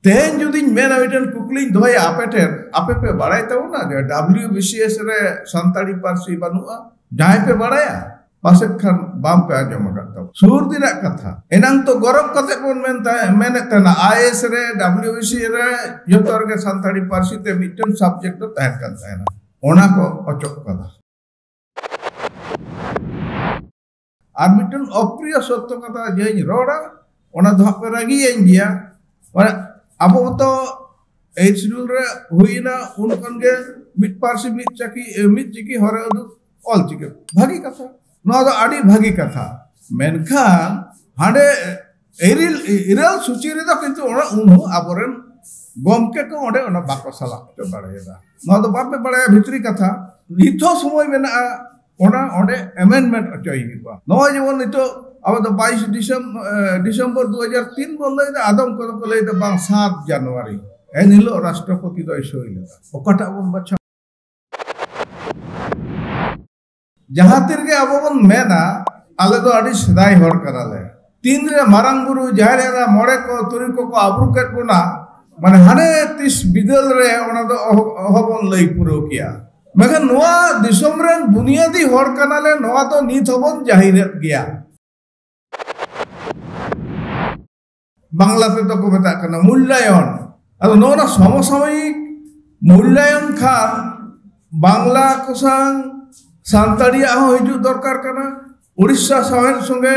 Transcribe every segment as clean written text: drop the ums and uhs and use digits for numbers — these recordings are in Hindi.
तेन जुदी मेना मिटन कुकली दोय आपेटेर आपे पे बड़ाई तबना जे WBCS रे संताड़ी पार्सी बनुआ जहां पे बड़ाया पासे खान बाम पे आजम करता सुर दिना कथा एनांग तो गौरव कते बोन मेने तना IAS रे WBC रे जोतर के संताड़ी पार्सी ते मिटन सब्जेक्ट तो तहत करता है ना ओना को अचोक कदा आर मिटन अप्रिय सत्य कथा जेኝ रोड़ा ओना दो पे रगी एंजिया और अब तो एच शेड्यूल रे हुईना उन कनगे मिट पार्सी मिट चिकी हरे उदु ऑल चिके भागी कथा नोआ दो आडी भागी कथा मेनखान हाडे इरल सूची रे दो किंतु ओना उनु आबोरेन गमके को ओडे ओना बाको सला तो बड़ेदा नोआ दो बापे बड़े भितरी कथा निथो समय मेना ओना ओडे अमेंडमेंट अचोई हुआ नोआ जेमन नितो अब तो 22 दिसंबर 2003 बोल रहे आदम को ले बांग 7 जनवरी एन हिलो राष्ट्रपति दो इशो लेदा ओकटा बन बच्चा जहां तिरगे अब बन मेना आले दो अडी सदाई हर कराले तीन रे मारांग गुरु जाहरे ना मोड़े को तुरी को आबरू केट बोना माने हाने 30 बिदल रे ओना दो हबन लई पुरो किया मगर नोआ दिसम रे बुनियादी हर कनाले नोआ तो नीत हबन जाहिरत गया बांग्लाते तो को मेता कना मूल्यायन अब नोना समसामयिक मूल्यायन खान बांग्ला कोसांग सान्ताड़िया हो हिजु दरकार कना उड़ीसा सावेर संगे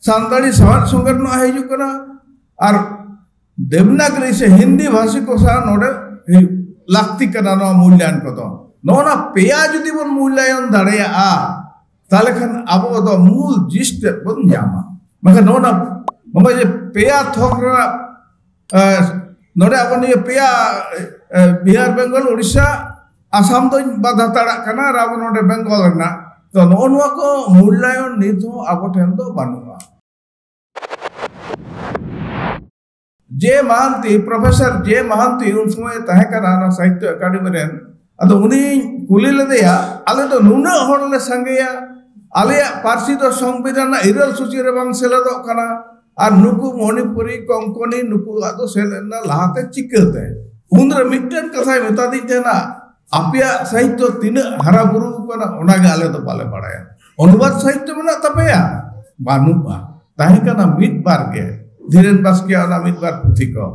सान्ताड़ी सावेर संगे न हिजु कना और देवनागरी से हिंदी भाषी कोसा नोडे लाक्ति कना नो मूल्यायन को तो नोना पेया जुदी बन मूल्यायन दाड़ेया आ ताले खान आबो दो मूल जिस्ट बन जामा मगर नोना मगर ये पेया थोकरा नोडे अपन ये पेया बिहार बेंगल उड़ीसा आसाम तो बाधा ताड़ा कना राव नोडे बेंगल ना तो नोनवा को मूल्यायन निथो आबो ठेन तो बानुआ जे महांती प्रोफेसर जे महांती उन समय तहे कना ना साहित्य अकादमी रेन अदो उनी कुली लेदेया आले तो नुना होड़ले संगेया आले पार्सी तो संविधान इरल सूची रे बांग सेलेदो कना और नुकु मणिपुरी कोंकणी नुकु आदो सेलेना लाहाते चिकलते उनरे मिटन कथा मेता दी जेना आपिया साहित्य तीन हरा बुरु कना ओनागे आले तो बाले बड़ाया अनुवाद साहित्य मेना तपेया बानुआ ताहे कना मिट बार के धीरेन बास्किया ना मिट बार पुथी को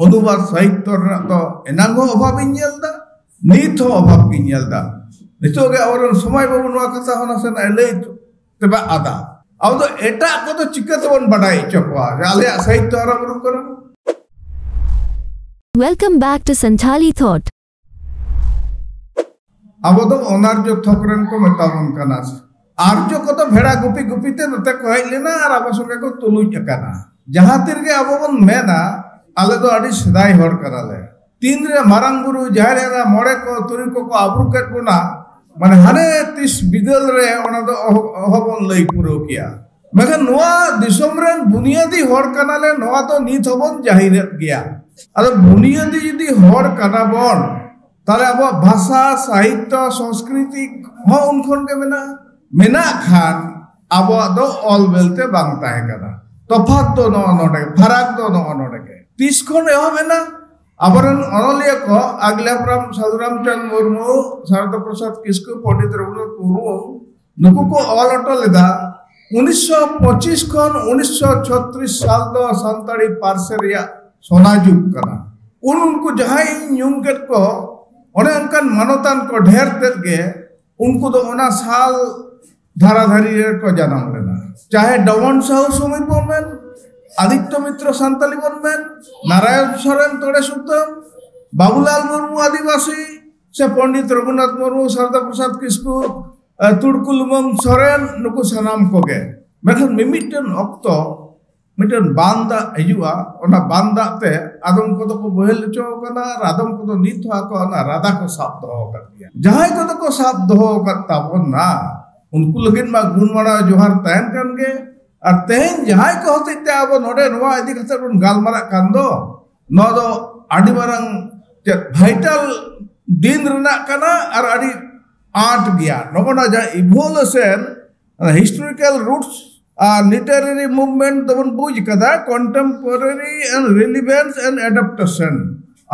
अनुवाद साहित्य रे तो एनांगो अभाव इनयलदा नीत हो अभाव किनयलदा नितोगे और समय बाबू नोआ कथा होना से ले तबा आदा अब तो एटा को तो चिकत बन बढ़ाई चपवा आले साहित्य हरा बुरु करा welcome back to Santhali thought अब तो अनार्य थोकरन को मेताबन कना आर्य को तो भेड़ा गुपी गुपीते नते को हज लेना और अब संगे को तुलुज कना जहां तिरगे अब बन मेना आले दो अडी सदाई हर कराले तीन रे मारांग गुरु जाहरे ना मोड़े को तुरी को आबरू केट बोना माने हाने 30 बिदल रे ओना दो हबन लई पुरो किया मगर नोआ दिसम रे बुनियादी हर कनाले नोआ तो नीत हबन जाहिरत गया अरे बुनियादी जदी हर कना बन ताले अब भाषा साहित्य संस्कृति हो उनखन के मेना खान अब दो ऑल बेलते बांग ताहे कना तफात तो नो नोडे फराक तो नो नोडे के 30 खन एहो मेना अबरन अनलिया को आगलापुरम साधुरामचंद्र मुर्मू शारदा प्रसाद किस्कु पंडित रघुनाथ मुर्मू नुकु को ऑल अटो लेदा 1925 खन 1936 साल दो संताड़ी पार्सेरिया सोना जुग कना उनको जहां न्यूंगेट को ओने उनकन मानतान को ढेर तेज गे उनको तो ओना साल धाराधारी को जन्म लेना चाहे डवन साहू सुमित बोलमेन आदित्य मित्र संताली बोलमेन नारायण सोरेन तोड़े सुतम बाबूलाल मुर्मू आदिवासी से पंडित रघुनाथ मुर्मू शारदा प्रसाद किस्कु तुड़कुलमंग सोरेन नुकु सनाम को गे मेखन मिमिटन ऑक्तो मिटन बांदा हिजुआ ओना बांदा ते आदम को तो को बहेल चो कना आदम को तो नीत हा को ना राधा को साफ दो कर दिया जहां को तो को साफ दो करता बोना उनको लगिन मा गुणमाना जोहार तहन कन गे और तेहन जहां को होते ते अब नोडे नोवा इदी खतर बन गालमारा कान दो नो दो आडी मारंग वाइटल दिन रना कना और आडी आठ गया नोना जा evolution historical roots literary movement ᱫᱚᱵᱚᱱ ᱵᱩᱡᱽ ᱠᱟᱫᱟ contemporary and relevance and adaptation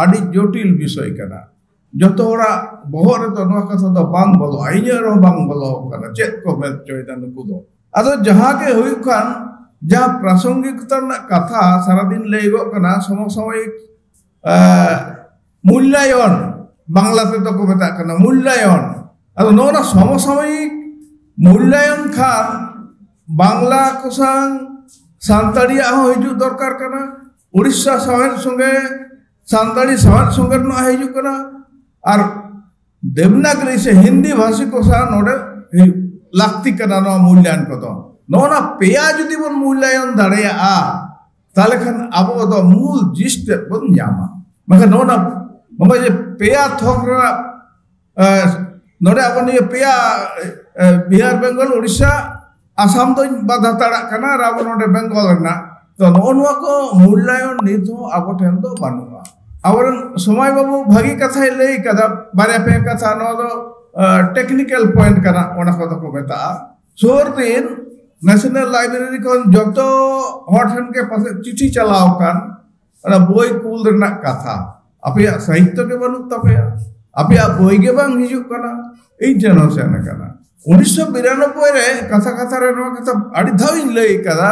ᱟᱹᱰᱤ ᱡᱚᱴᱤᱞ ᱵᱤᱥᱚᱭ ᱠᱟᱱᱟ ᱡᱚᱛᱚ ᱦᱚᱲᱟᱜ ᱵᱚᱦᱚᱜ ᱨᱮᱫᱚ ᱱᱚᱣᱟ ᱠᱟᱛᱷᱟ ᱫᱚ ᱵᱟᱝ ᱵᱚᱞᱚᱜᱼᱟ ᱤᱧᱟᱹᱜ ᱨᱮᱦᱚᱸ ᱵᱟᱝ ᱵᱚᱞᱚ ᱠᱟᱱᱟ ᱪᱮᱫ ᱠᱚ ᱢᱮᱱ ᱦᱚᱪᱚᱭᱮᱫᱟ ᱱᱩᱠᱩ ᱫᱚ ᱟᱫᱚ ᱡᱟᱦᱟᱸ ᱜᱮ ᱦᱩᱭᱩᱜ ᱠᱟᱱ ᱡᱟᱦᱟᱸ ᱯᱨᱟᱥᱚᱝᱜᱤᱠতা ᱨᱮᱱᱟᱜ ᱠᱟᱛᱷᱟ ᱥᱟᱨᱟᱫᱤᱱ ᱞᱟᱹᱭᱚᱜ ᱠᱟᱱᱟ সমসাময়িক মূল্যায়ন বাংলা তেতো কো মেতা কানা মূল্যায়ন আর নোনা সমসাময়িক মূল্যায়ন খান বাংলা কোসাং সান্তাড়িয়া হিজু দরকার কানা উড়িষ্যা সাহের সঙ্গে সান্তাড়ি সাহের সঙ্গে না হিজু কানা আর দেবনাগরী সে হিন্দি ভাষী কোসা নোডে লাক্তি কানা নো মূল্যায়ন কত নোনা পেয়া যদি বন মূল্যায়ন দাঁড়িয়া তাহলে খান আবো দ মূল জিষ্ট বন জামা maka nona maka je peya thokra node abon ye peya Bihar Bengal Odisha Assam do badha tarak kana rabon node Bengal na to nonwa ko mulayon nitho abo ten do banua awaran somay babu bhagi katha lei kada bare pe katha no do technical point kana ona ko ko meta sortin National Library kon joto hothan ke pas chithi chalao kan ada boy cool renak katha apya sahitya ke banut tapya apya boy ge bang hijuk kana ei jano sena kana 1992 re katha re no katha adi dhain lei kada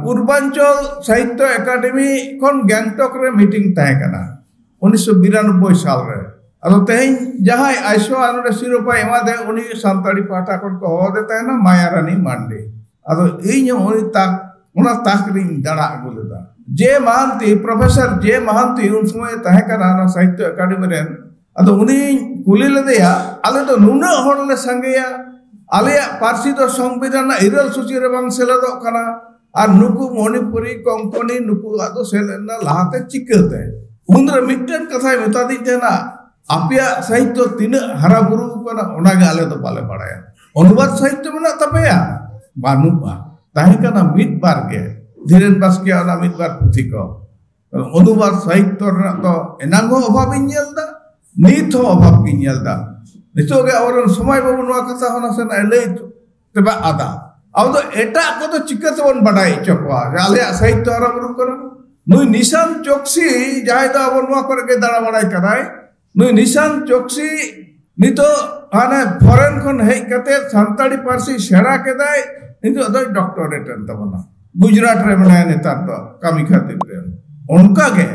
Purbanchal Sahitya Academy kon Gangtok re meeting tahe kana 1992 साल re ado tehin jahai aisho anore siropa emade uni santari pata kon ko hode tahe na Mayarani Mande ado ei nyo uni tak una takrin dara aguleda जे महांती प्रोफेसर जे महांती उन समय तहे कना साहित्य अकादमी रेन अदो उनी कुली लदेया आले तो नुना होरले संगेया आले पारसी दो संविधान इरल सूची रे बांग सेलेदो कना आर नुकु मणिपुरी कोंकणी नुकु आदो सेलेना लाहाते चिकते उनरे मिटन कथा मेता दी तेना आपिया साहित्य तीन हरा बुरु कना ओनागे आले तो बाले बाड़ाया अनुवाद साहित्य मेना तपेया बानुआ ताहे कना मिट बार के धीरेन बास्के आना मिट बार पुथी को अनुवाद साहित्य रना तो एनांगो अभाव इnyelda नीत हो अभाव इnyelda नितो के औरन समय बाबू नवा कथा होना सेना लई तबा आदा अब तो एटा को तो चिकते बन बडाई चकवा आले साहित्य हरा बुरु करा नुई निशान चोक्सी जाय दा अब नवा करे के दाड़ा बडाई कराय नुई निशान चोक्सी नितो आने फॉरेन खन हेज कते संताड़ी पारसी सेरा केदाय नितो अदय डॉक्टरेट तबना गुजरात रे मनाय नेतार तो कामी खातिर रे उनका के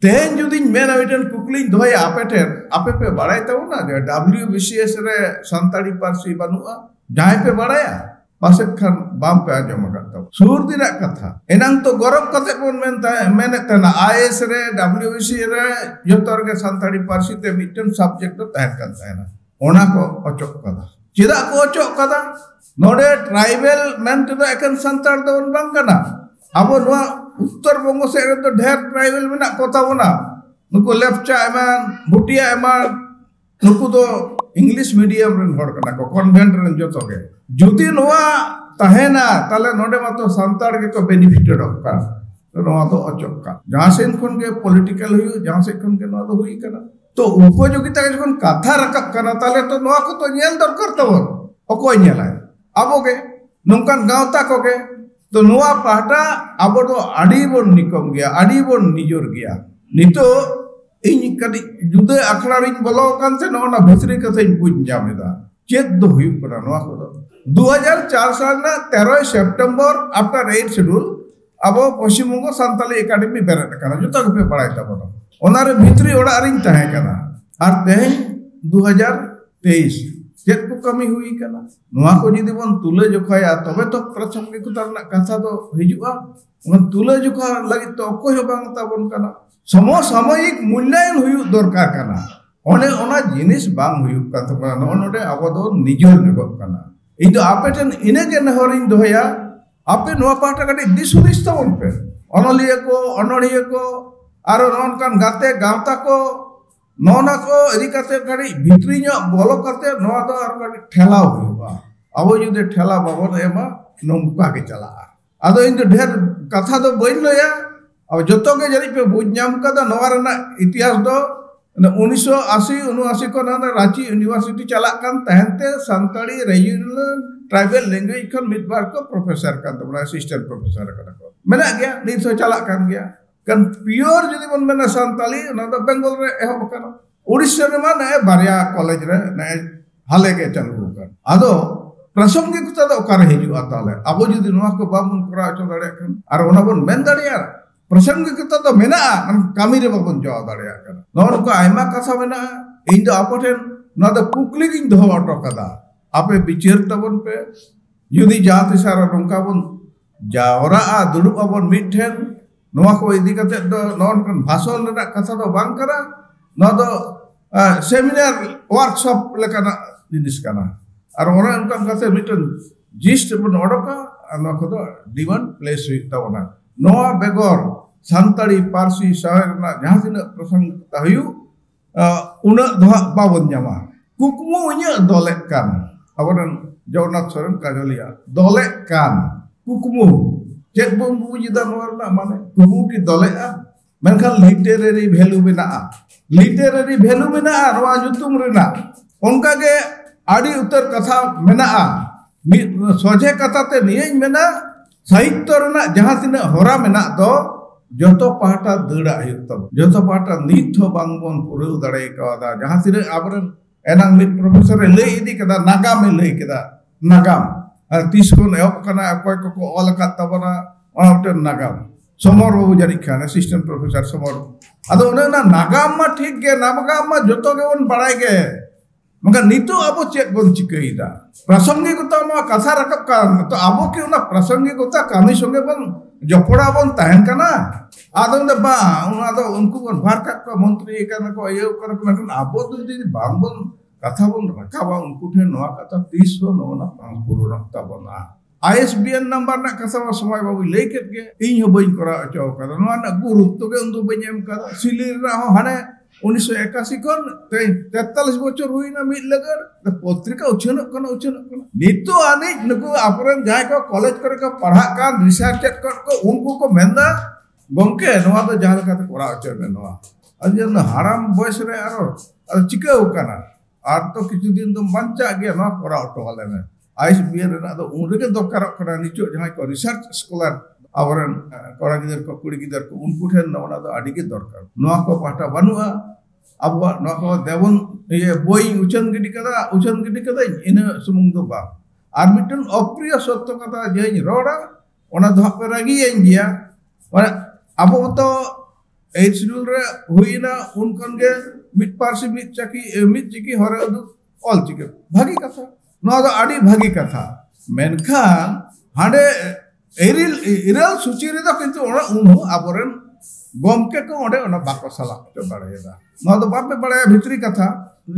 तेन जुदी मेना मिटन कुकलिन दोया आपेटेर आपे पे बाड़ाय तबना जे WBCS रे संताड़ी पारसी बनुआ जाय पे बाड़ाया पासे खान बाम पे आजम करता सुर दिना कथा एनांग तो गौरव कते कोन मेने तना IAS रे WBCS रे जोतर के संताड़ी पारसी ते मिटन सब्जेक्ट तो तहत करता है ना ओना को अचोक कदा चिदा को अचोक कदा नोडे ट्राइबल मेन तो एकन संताड़ दो बांग कना अब नवा उत्तर बंग से तो ढेर ट्राइबल मेना कोता बना नुको लेफ्चा एमान भुटिया एमान नुको तो इंग्लिश मीडियम रेन हड़ कना को कन्वेंट रेन जोतो के जुदी नवा तहेना ताले नोडे मातो संताड़ के को बेनिफिटेड होका तो नवा तो अचोक का जहां से इनकोन के पॉलिटिकल हुई जहां से इनकोन के नवा तो हुई कना तो उपयोगिता के जखन कथा रकब कना ताले तो नवा को तो नेल दरकार तबन अकोय नेलाय अब के नौकान गाँवता को के तो नुआ पाटा अब तो आड़ी बोन निकम गया आड़ी बोन निजोर गया नितो इन कदी जुदे अखड़ा रिन बोलो कांते नोना भितरी कथे बुझ जामेदा चेत दो हुई करा नोआ को 2004 साल ना 13 सितंबर आफ्टर 8 शेड्यूल अब पश्चिम बंग संताली एकेडमी बेरेट कना जतो पे पढ़ाई तबनो ओनारे भितरी ओड़ा रिन तहे कना आर तेन 2023 चेत को कमी हुई कना नोआ को जदि बन तुले जोखाया तबे तो प्रासंगिकता रना कथा दो हिजुआ उन तुले जोखा लगी तो अकोय बांग ताबन कना समसामयिक मूल्यांकन हुई दरकार कना ओने ओना जिनिस बांग हुई का तबना नोडे अब दो निजोर निगो कना इ तो आपेटन इने के नहरिन दोया आपे नोआ पाटा कटी दिसुदिस तबन पे अनलिया को अनड़िया को आरो नोनकान गाते गावता को नोना को एदिकाते कड़ी भितरी नो बोलो करते नोआ तो आर कड़ी ठेला हुआ अब जुदे ठेला बाबन एमा नोंका के चला आदो इन ढेर कथा दो बइन लया अब जतो के जरी पे बुझ नाम कदा नोआ रना इतिहास दो 1980 79 को ना रांची यूनिवर्सिटी चला कान तहनते संताड़ी रीजनल ट्राइबल लैंग्वेज खन मिड बार को प्रोफेसर कान तबना assistant professor kana ko mena gaya nit ho chalak kan gaya kan pure jodi bon mena santali na do bengal re ehob kana odisha re ma na barya college re na hale ke chalu kan ado prasongikta do okare hiju atale abo jodi noa ko babun kora acho dare kan ar ona bon men dariya prasongikta do mena kami re babun jaw dariya kan non ko aima katha mena in do apoten na do kukli ging do auto kada ape bichir tabon pe jodi jati sara nongka bon jawra a duduk abon mithen noa ko idi kate do non kan bhason rena katha do bang kara no do seminar workshop lekana jinis kana ar ora unkam kate miten gist bon odoka no ko do diwan place hui tabona noa begor santari parsi saherna jaha tina prasang tahayu una doha babon nyama kukmu nya dolekkan abaran Jaunat Soren Kajolia dolekkan kukmu cek bumbu jidan warna mane kuku ki dolek menkan literary value mena noa jutum rena onka ge adi utar katha mena soje katha te niye mena sahitya rena jaha tina hora mena do joto pahata dada huyuk tabo joto pahata nit ho bang bon purau dare kawada jaha tina abaran enang mit profesor lay idi kada nagam lay kada nagam tiskon ehop kana akoy ko ol kat tabana ona nagam somor babu jari khan assistant professor somor ado ona nagam ma thik ge nagam ma joto ge on barai ge maka nitu abo chet bon chikaida prasongikota ma katha rakap kan to abo ki ona prasongikota kami songe bon jopora bon tahen kana ado na ba ona do unku bon bharkat ko mantri kana ko eu kana ko abo to jodi bang bon katha bon rakaba unku the noa katha tiso no na pang puru rakta bona ISBN number na kasama samay babu leket ge in ho bain kora acho kada noa na guru to ge undu bain em kada silir ra ho hane 1981 kon 43 বছর হুই না মিট লাগার পত্রিকা উচ্ছনক কোন নিতো আনিক নুকু আপরেন যাই को कॉलेज करे को पढ़ा कान रिसर्च को उनको को मेंदा गंके नोआ तो जहां लगा कोरा अचो में नोआ अजन हराम बयस रे आरो चिका उकाना आर तो किछु दिन तो बंचा गया ना कोरा ऑटो वाले में ISBN रे ना तो उनके दरकार करा निचो जहां को रिसर्च स्कॉलर आवरन कोरा गिदर को कुड़ी गिदर को उनको ठेन नोना तो आडी के दरकार नोआ को पाटा बनुआ अब नोआ को देवन ये बोई उचन गिडी कदा इन सुमुंग दो बा आर मिटन अप्रिय सत्य कथा जेኝ रोड़ा ओना धप रागी एंजिया माने अब तो एच शेड्यूल रे हुईना उनकन गे मिट पारसी मिट चिकी हरे दु ऑल चिके भागी कथा नोआ दो आडी भागी कथा मेनखान हाडे इरल सूची रे दो किंतु ओना उनो आबरन गमके को ओडे ओना बाको सला तो बाड़ेदा नोआ दो बापे बड़े भितरी कथा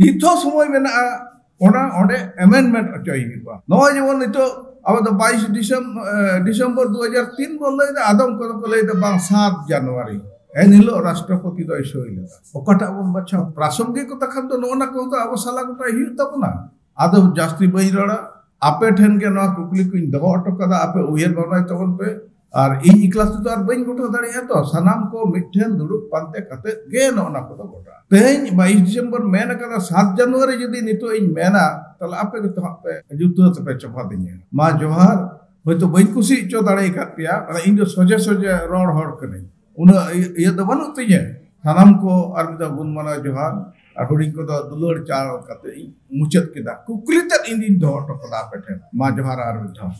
निथो समय मेना ओना ओडे अमेंडमेंट अचोई हुआ नोआ जेमन नितो अब तो 22 दिसंबर 2003 बोल ले आदम को ले बांग 7 जनवरी एनिलो राष्ट्रपति दो इशोइले ओकटा बन बच्चा प्रासंगिक कथा खन तो नोना को तो अब सला गोटा हिउ तबना आदो जास्ती बई रड़ा आपे ठेन के नोआ कुकली कुइन दो ऑटो कदा आपे उयर बनाय तबन पे और इन क्लास तो आर बइन गोटा दाड़िया तो सनाम को मिठेन दुड़ुक पांते कते गे नोना को तो गोटा तेज 22 दिसंबर मेन कदा 7 जनवरी जदी नितो इन मेना तला आपे को तो आपे जुतो तो पे चपा दिने मा जोहार होय तो बइन कुसी चो दाड़े का पिया इन जो सोजे रोड हर कने उन ये तो बनु तिजे सनाम को आर बिदा गुण माना जोहार और हुडिंग को तो दुलड़ चार कते मुचत केदा कुकली तक इन दिन दो तो कदा पे मा जोहार आर बिदा